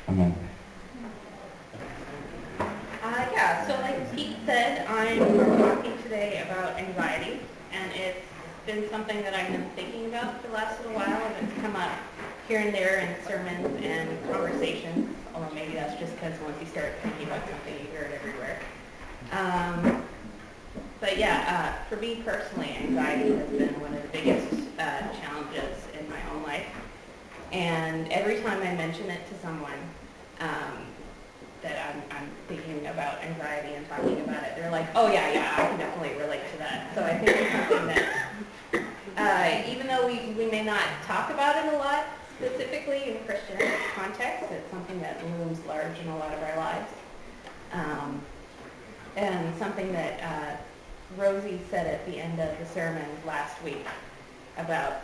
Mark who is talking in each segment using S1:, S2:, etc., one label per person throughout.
S1: Amen.
S2: Yeah, so like Pete said, I'm talking today about anxiety, and it's been something that I've been thinking about for the last little while, and it's come up here and there in sermons and conversations, although maybe that's just because once you start thinking about something, you hear it everywhere. But yeah, for me personally, anxiety has been one of the biggest challenges in my own life, and every time I mention it to someone, that I'm thinking about anxiety and talking about it, they're like, oh yeah, I can definitely relate to that. So I think it's something that, even though we may not talk about it a lot specifically in Christian context, it's something that looms large in a lot of our lives. And something that Rosie said at the end of the sermon last week about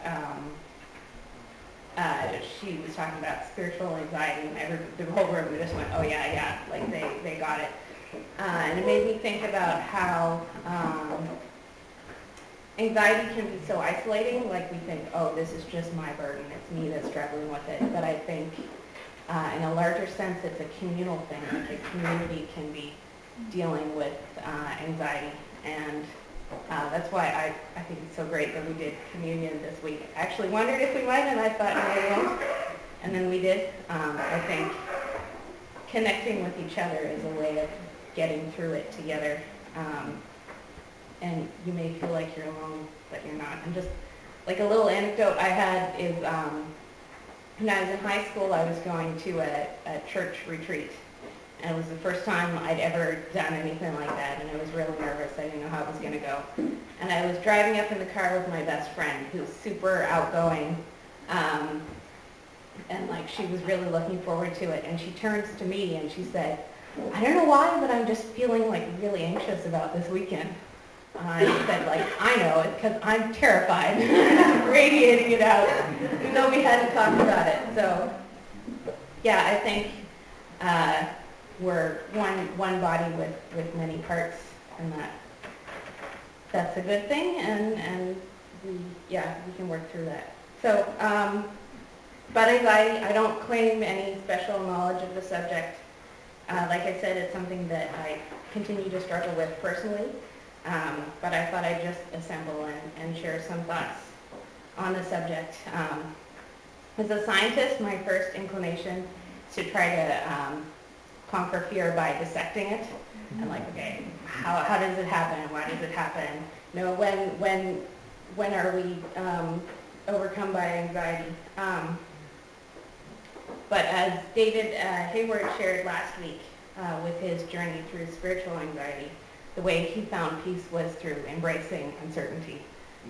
S2: she was talking about spiritual anxiety, and the whole room just went, oh yeah, like they got it. And it made me think about how anxiety can be so isolating, like we think, oh, this is just my burden, it's me that's struggling with it. But I think in a larger sense, it's a communal thing, like a community can be dealing with anxiety. And that's why I think it's so great that we did communion this week. I actually wondered if we might, and I thought, no, we won't. And then we did. I think connecting with each other is a way of getting through it together. And you may feel like you're alone, but you're not. And just like a little anecdote I had is when I was in high school, I was going to a church retreat. And it was the first time I'd ever done anything like that, and I was really nervous. I didn't know how it was going to go. And I was driving up in the car with my best friend, who's super outgoing, and like she was really looking forward to it. And she turns to me and she said, I don't know why, but I'm just feeling like really anxious about this weekend. I said, like, I know it because I'm terrified, radiating it out, even though we hadn't talked about it. So, yeah, I think we're one body with many parts, and that's a good thing, and we can work through that. So, about anxiety, I don't claim any special knowledge of the subject. Like I said, it's something that I continue to struggle with personally, but I thought I'd just assemble and share some thoughts on the subject. As a scientist, my first inclination is to try to conquer fear by dissecting it, and like, okay, how does it happen? Why does it happen? You know, when are we overcome by anxiety? But as David Hayward shared last week with his journey through spiritual anxiety, the way he found peace was through embracing uncertainty,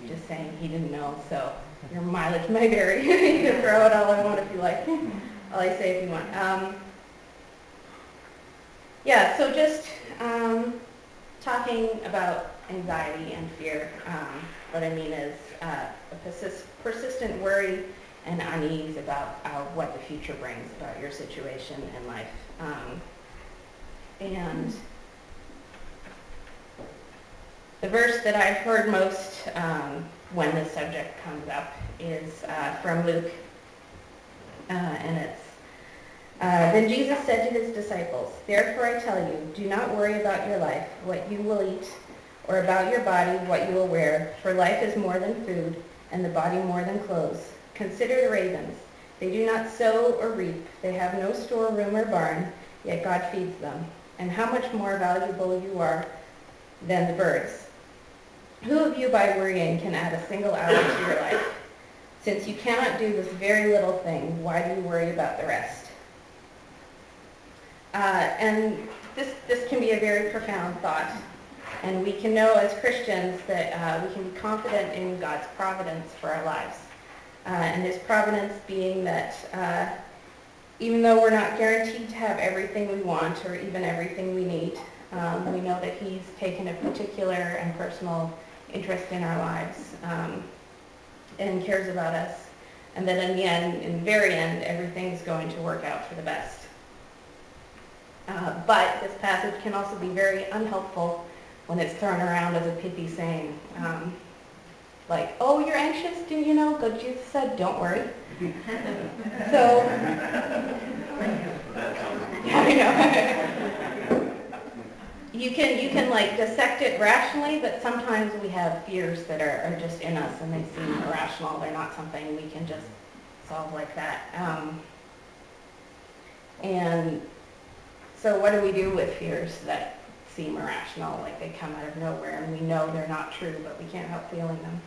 S2: just saying he didn't know. So your mileage may vary. You can throw it all I want if you like. All I say if you want. Yeah, so just talking about anxiety and fear, what I mean is a persistent worry and unease about what the future brings, about your situation in life. And the verse that I've heard most when this subject comes up is from Luke, and it's, Then Jesus said to his disciples, Therefore I tell you, do not worry about your life, what you will eat, or about your body, what you will wear, for life is more than food, and the body more than clothes. Consider the ravens. They do not sow or reap. They have no storeroom or barn, yet God feeds them. And how much more valuable you are than the birds. Who of you by worrying can add a single hour to your life? Since you cannot do this very little thing, why do you worry about the rest? And this can be a very profound thought. And we can know as Christians that we can be confident in God's providence for our lives. And his providence being that even though we're not guaranteed to have everything we want or even everything we need, we know that he's taken a particular and personal interest in our lives and cares about us. And that in the end, in the very end, everything's going to work out for the best. But this passage can also be very unhelpful when it's thrown around as a pithy saying, like, oh, you're anxious, do you know? God, Jesus said, don't worry. So, You can like dissect it rationally, but sometimes we have fears that are just in us and they seem irrational. They're not something we can just solve like that. And so what do we do with fears that seem irrational, like they come out of nowhere and we know they're not true, but we can't help feeling them?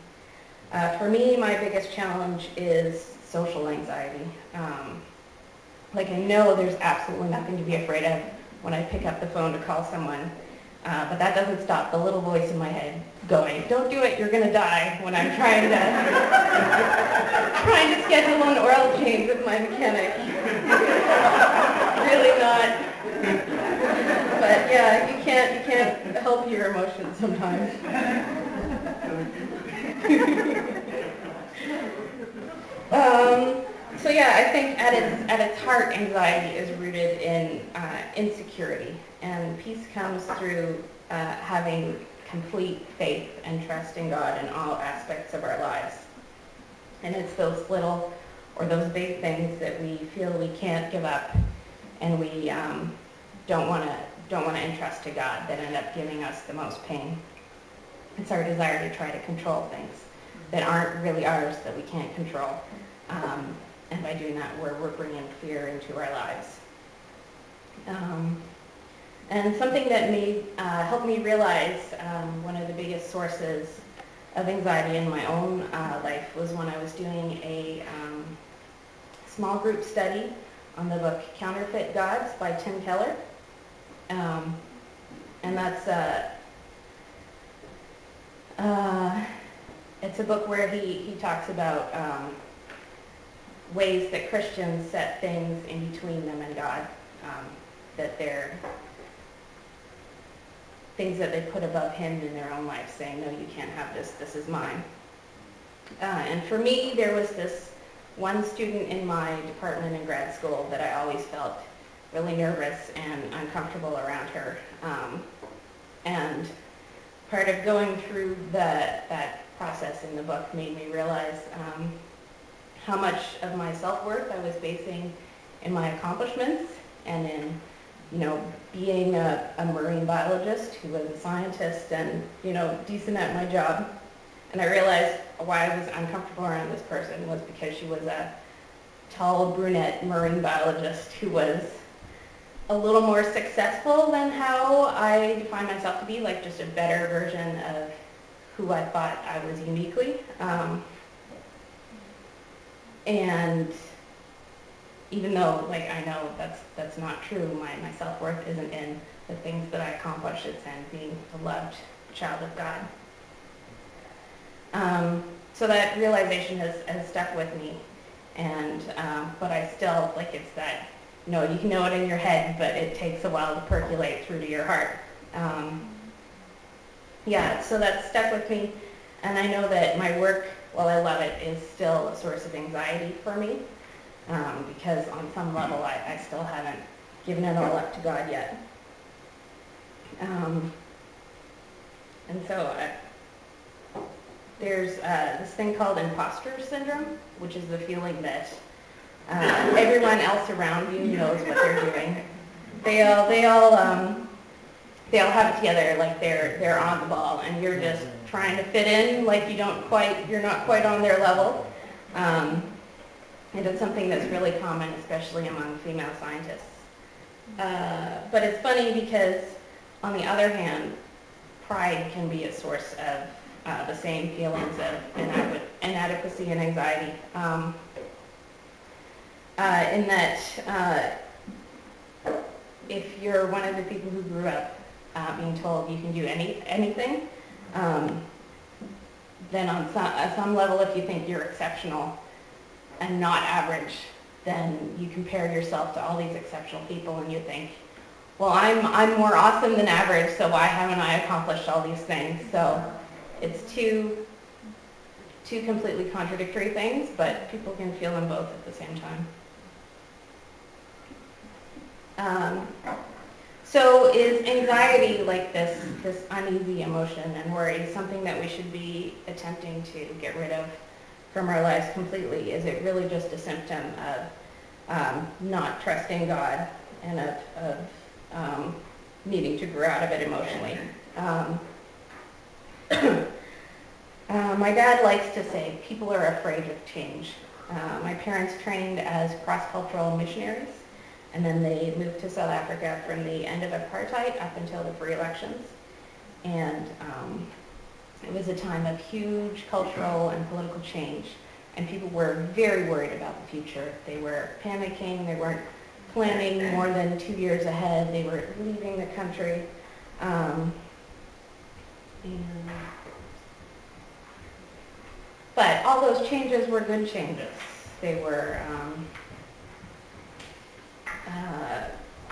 S2: For me, my biggest challenge is social anxiety. Like I know there's absolutely nothing to be afraid of when I pick up the phone to call someone, but that doesn't stop the little voice in my head going, don't do it, you're going to die, when I'm trying to schedule an oil change with my mechanic. Really not. But yeah, you can't help your emotions sometimes. So yeah, I think at its heart, anxiety is rooted in insecurity, and peace comes through having complete faith and trust in God in all aspects of our lives. And it's those little or those big things that we feel we can't give up, and we don't want to entrust to God that end up giving us the most pain. It's our desire to try to control things that aren't really ours, that we can't control. And by doing that, we're bringing fear into our lives. And something that helped me realize one of the biggest sources of anxiety in my own life was when I was doing a small group study on the book Counterfeit Gods by Tim Keller. And that's it's a book where he talks about ways that Christians set things in between them and God, that they're things that they put above him in their own life, saying, no, you can't have this, this is mine. And for me, there was this one student in my department in grad school that I always felt really nervous and uncomfortable around her. And part of going through that process in the book made me realize how much of my self-worth I was basing in my accomplishments and in, being a marine biologist who was a scientist and, decent at my job. And I realized why I was uncomfortable around this person was because she was a tall brunette marine biologist who was a little more successful than how I define myself to be, like just a better version of who I thought I was uniquely. And even though, I know that's not true, my self-worth isn't in the things that I accomplish, it's in being a loved child of God. So that realization has stuck with me, and but I still, it's that, you can know it in your head, but it takes a while to percolate through to your heart. So that's stuck with me, and I know that my work, while I love it, is still a source of anxiety for me, because on some level I still haven't given it all up to God yet. And so there's this thing called imposter syndrome, which is the feeling that everyone else around you knows what they're doing. They all have it together, like they're on the ball, and you're just trying to fit in, like you're not quite on their level. And it's something that's really common, especially among female scientists. But it's funny because, on the other hand, pride can be a source of the same feelings of inadequacy and anxiety. In that, if you're one of the people who grew up being told you can do anything, then at some level, if you think you're exceptional and not average, then you compare yourself to all these exceptional people and you think, well, I'm more awesome than average, so why haven't I accomplished all these things? So it's two completely contradictory things, but people can feel them both at the same time. So is anxiety, like this uneasy emotion and worry, something that we should be attempting to get rid of from our lives completely? Is it really just a symptom of not trusting God and of needing to grow out of it emotionally. My dad likes to say people are afraid of change. My parents trained as cross-cultural missionaries, and then they moved to South Africa from the end of apartheid up until the free elections. And it was a time of huge cultural and political change, and people were very worried about the future. They were panicking, they weren't planning more than 2 years ahead, they were leaving the country. But all those changes were good changes. They were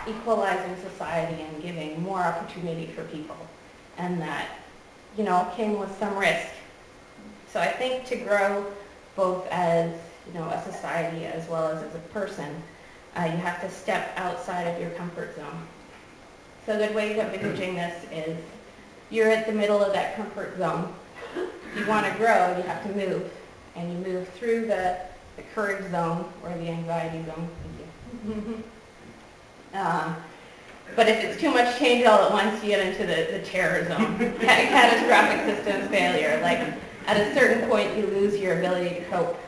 S2: equalizing society and giving more opportunity for people. And that, came with some risk. So I think to grow both as, a society as well as a person, you have to step outside of your comfort zone. So a good way of imaging this is you're at the middle of that comfort zone. You want to grow, you have to move. And you move through the courage zone or the anxiety zone. But if it's too much change all at once, you get into the terror zone. Catastrophic systems failure. Like at a certain point, you lose your ability to cope.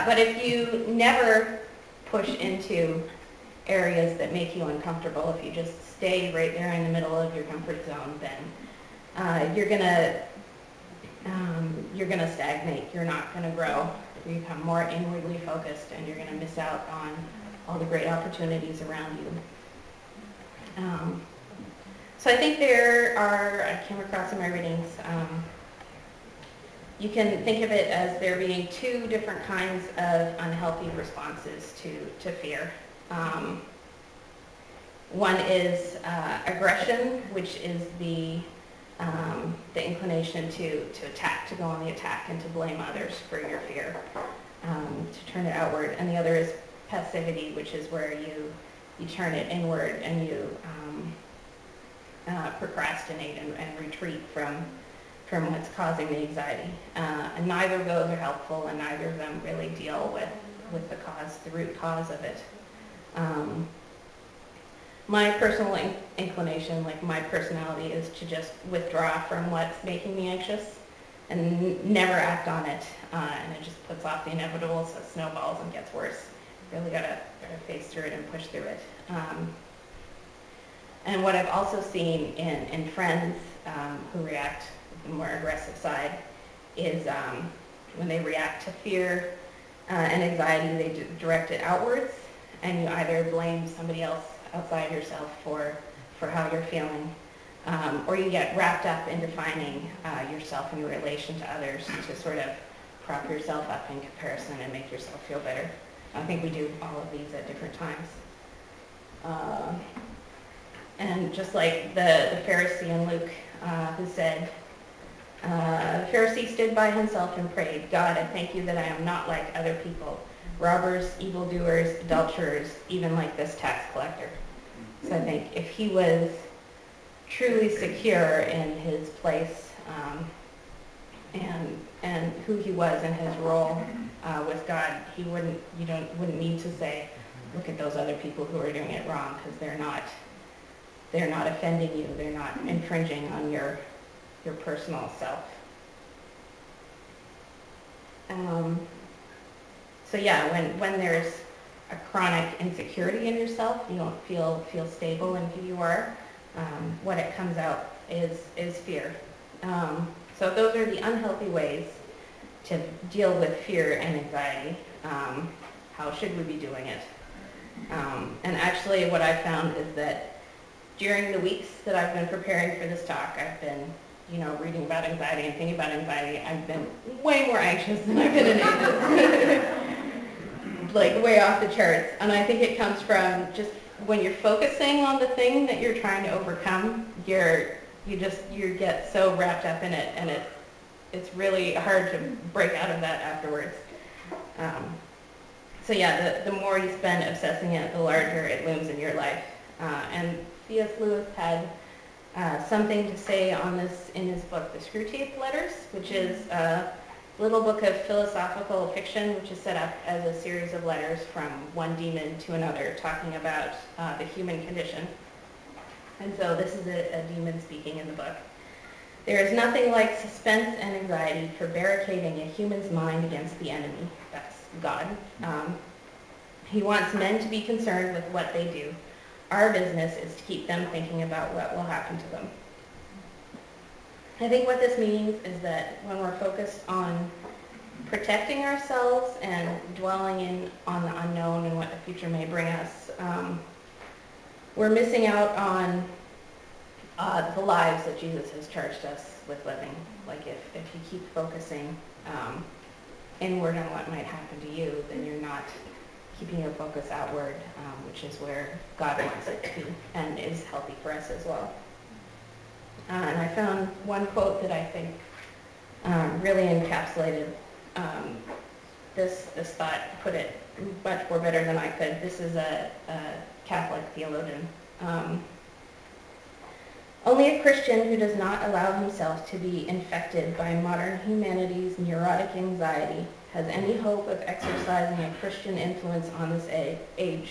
S2: But if you never push into areas that make you uncomfortable, if you just stay right there in the middle of your comfort zone, then you're gonna stagnate. You're not gonna grow. You become more inwardly focused, and you're gonna miss out on all the great opportunities around you. So I think I came across in my readings, you can think of it as there being two different kinds of unhealthy responses to fear. One is aggression, which is the inclination to attack, to go on the attack and to blame others for your fear, to turn it outward. And the other is passivity, which is where you turn it inward and you procrastinate and retreat from what's causing the anxiety. And neither of those are helpful, and neither of them really deal with the root cause of it. My personal inclination, like my personality, is to just withdraw from what's making me anxious and never act on it. And it just puts off the inevitable, so it snowballs and gets worse. Really gotta face through it and push through it. And what I've also seen in friends who react with the more aggressive side is when they react to fear and anxiety, they direct it outwards, and you either blame somebody else outside yourself for how you're feeling, or you get wrapped up in defining yourself in relation to others to sort of prop yourself up in comparison and make yourself feel better. I think we do all of these at different times. And just like the Pharisee in Luke who said, the Pharisee stood by himself and prayed, "God, I thank you that I am not like other people, robbers, evildoers, adulterers, even like this tax collector." So I think if he was truly secure in his place and who he was in his role with God, he wouldn't need to say, "Look at those other people who are doing it wrong," because they're not offending you. They're not infringing on your personal self. So yeah, when there's a chronic insecurity in yourself, you don't feel stable in who you are, what it comes out is fear. So those are the unhealthy ways to deal with fear and anxiety. How should we be doing it? And actually what I found is that during the weeks that I've been preparing for this talk, I've been reading about anxiety and thinking about anxiety. I've been way more anxious than I've been in ages. Like way off the charts. And I think it comes from just when you're focusing on the thing that you're trying to overcome, you get so wrapped up in it, and it's really hard to break out of that afterwards. So yeah, the more you spend obsessing it, the larger it looms in your life. And C.S. Lewis had something to say on this in his book, The Screwtape Letters, which is little book of philosophical fiction, which is set up as a series of letters from one demon to another, talking about the human condition. And so this is a demon speaking in the book. There is nothing like suspense and anxiety for barricading a human's mind against the enemy. That's God. He wants men to be concerned with what they do. Our business is to keep them thinking about what will happen to them. I think what this means is that when we're focused on protecting ourselves and dwelling on the unknown and what the future may bring us, we're missing out on the lives that Jesus has charged us with living. Like if you keep focusing inward on what might happen to you, then you're not keeping your focus outward, which is where God wants it to be and is healthy for us as well. And I found one quote that I think really encapsulated this thought, put it much more better than I could. This is a Catholic theologian. Only a Christian who does not allow himself to be infected by modern humanity's neurotic anxiety has any hope of exercising a Christian influence on this age.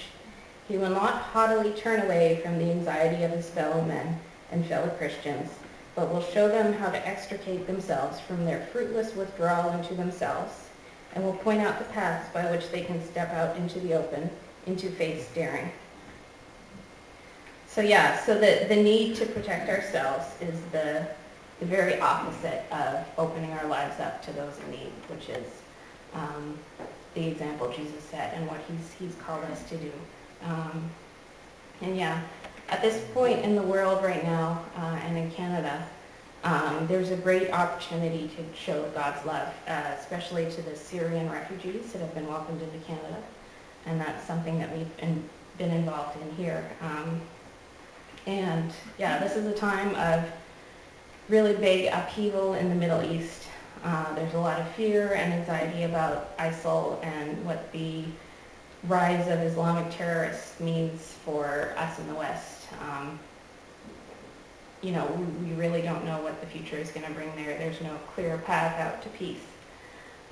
S2: He will not haughtily turn away from the anxiety of his fellow men and fellow Christians, but will show them how to extricate themselves from their fruitless withdrawal into themselves, and will point out the paths by which they can step out into the open, into faith's daring. So the need to protect ourselves is the very opposite of opening our lives up to those in need, which is the example Jesus set and what he's called us to do. At this point in the world right now, and in Canada, there's a great opportunity to show God's love, especially to the Syrian refugees that have been welcomed into Canada, and that's something that we've been involved in here. This is a time of really big upheaval in the Middle East. There's a lot of fear and anxiety about ISIL and what the rise of Islamic terrorists means for us in the West. We really don't know what the future is going to bring there. There's no clear path out to peace.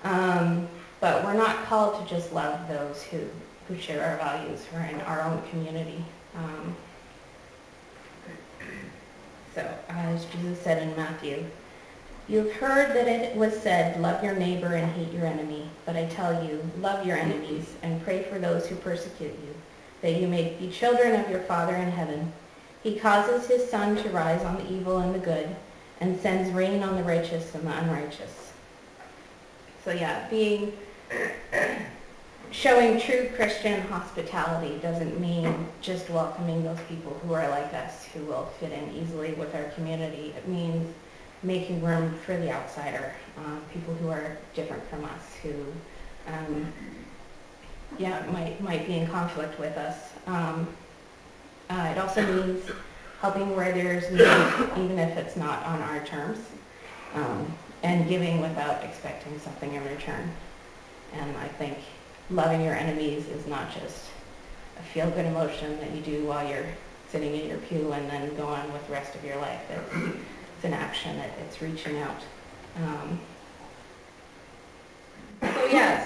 S2: But we're not called to just love those who share our values or in our own community. As Jesus said in Matthew, "You have heard that it was said, 'Love your neighbor and hate your enemy.' But I tell you, love your enemies and pray for those who persecute you, that you may be children of your Father in heaven. He causes his sun to rise on the evil and the good, and sends rain on the righteous and the unrighteous." Showing true Christian hospitality doesn't mean just welcoming those people who are like us, who will fit in easily with our community. It means making room for the outsider, people who are different from us, who might be in conflict with us. It also means helping where there's need, even if it's not on our terms, and giving without expecting something in return. And I think loving your enemies is not just a feel-good emotion that you do while you're sitting in your pew and then go on with the rest of your life. It's an action. It's reaching out.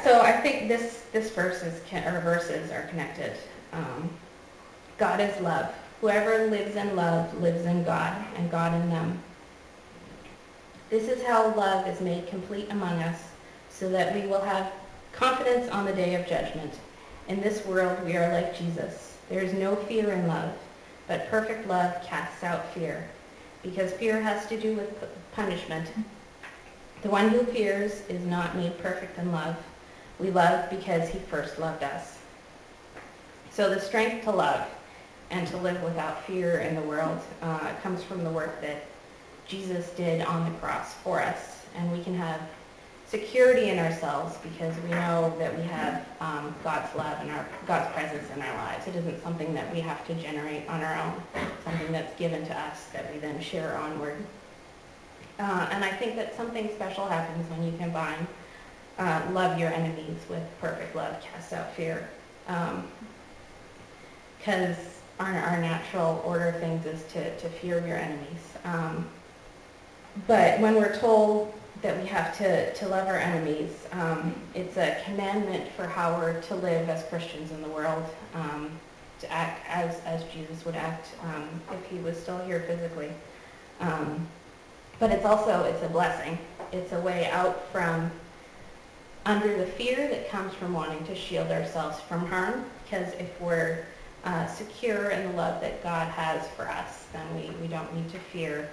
S2: So I think this verses are connected. God is love. Whoever lives in love lives in God, and God in them. This is how love is made complete among us, so that we will have confidence on the day of judgment. In this world we are like Jesus. There is no fear in love, but perfect love casts out fear, because fear has to do with punishment. The one who fears is not made perfect in love. We love because he first loved us. So the strength to love and to live without fear in the world comes from the work that Jesus did on the cross for us. And we can have security in ourselves because we know that we have God's love and God's presence in our lives. It isn't something that we have to generate on our own, something that's given to us that we then share onward. And I think that something special happens when you combine love your enemies with perfect love casts out fear. Because our natural order of things is to fear your enemies. But when we're told that we have to love our enemies. It's a commandment for how we're to live as Christians in the world, to act as Jesus would act if he was still here physically. But it's a blessing. It's a way out from under the fear that comes from wanting to shield ourselves from harm, because if we're secure in the love that God has for us, then we don't need to fear.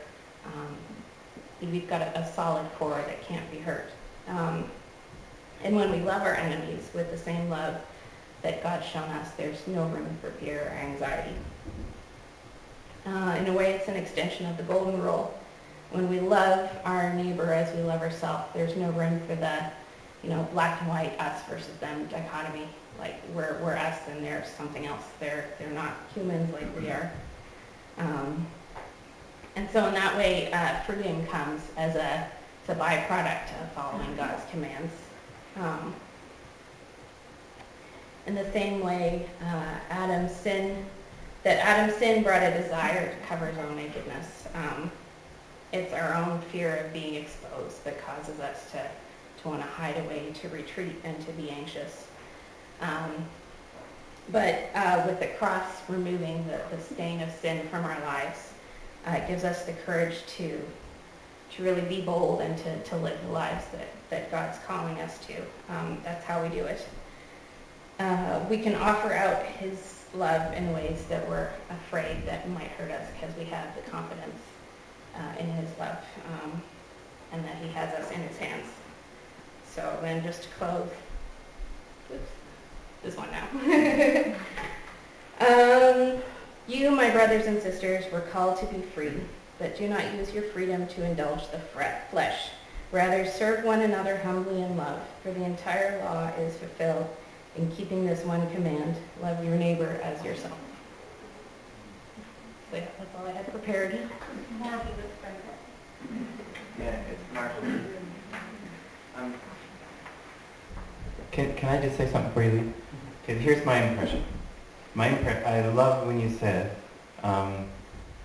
S2: We've got a solid core that can't be hurt. And when we love our enemies with the same love that God's shown us, there's no room for fear or anxiety. In a way, it's an extension of the golden rule. When we love our neighbor as we love ourselves, there's no room for the, black and white, us versus them dichotomy. Like we're us and they're something else. They're not humans like we are. And so in that way, freedom comes as a byproduct of following God's commands. In the same way, Adam's sin brought a desire to cover his own nakedness. It's our own fear of being exposed that causes us to want to hide away, to retreat, and to be anxious. But with the cross removing the stain of sin from our lives, it gives us the courage to really be bold and to live the lives that God's calling us to. That's how we do it. We can offer out his love in ways that we're afraid that might hurt us because we have the confidence in his love and that he has us in his hands. So then just to close, this one now. You, my brothers and sisters, were called to be free, but do not use your freedom to indulge the flesh. Rather, serve one another humbly in love, for the entire law is fulfilled in keeping this one command: love your neighbor as yourself. So yeah, that's all I had prepared.
S1: Yeah, it's marvelous. Can I just say something before you leave? Okay, here's my impression. I love when you said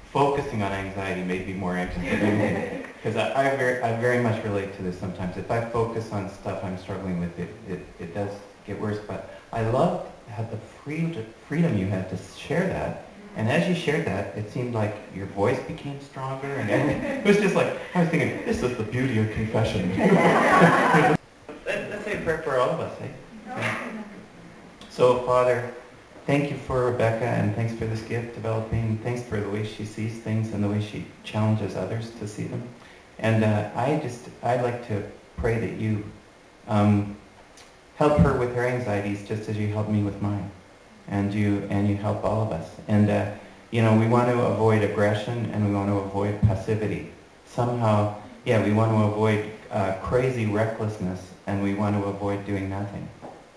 S1: focusing on anxiety made me more anxious than anything. Because I very much relate to this sometimes. If I focus on stuff I'm struggling with, it does get worse. But I love how the freedom you had to share that. And as you shared that, it seemed like your voice became stronger. And it was just like, I was thinking, this is the beauty of confession. Let's say a prayer for all of us, eh? Yeah. So, Father, thank you for Rebecca, and thanks for this gift developing. Thanks for the way she sees things and the way she challenges others to see them. And I'd like to pray that you help her with her anxieties just as you helped me with mine. And you help all of us. And we want to avoid aggression and we want to avoid passivity. Somehow, we want to avoid crazy recklessness and we want to avoid doing nothing.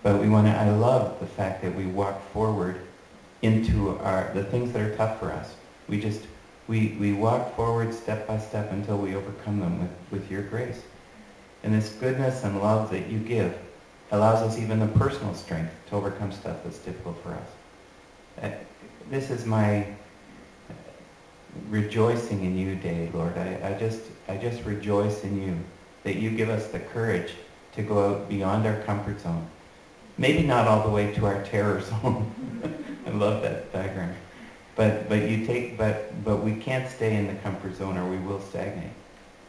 S1: But I love the fact that we walk forward into the things that are tough for us. We walk forward step by step until we overcome them with your grace. And this goodness and love that you give allows us even the personal strength to overcome stuff that's difficult for us. This is my rejoicing in you day, Lord. I just rejoice in you, that you give us the courage to go out beyond our comfort zone. Maybe not all the way to our terror zone. I love that diagram. But we can't stay in the comfort zone or we will stagnate.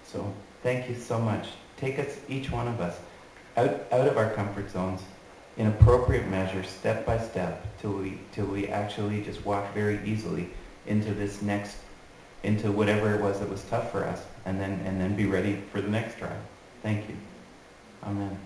S1: So thank you so much. Take us, each one of us, out of our comfort zones in appropriate measure, step by step, till we actually just walk very easily into whatever it was that was tough for us, and then be ready for the next trial. Thank you. Amen.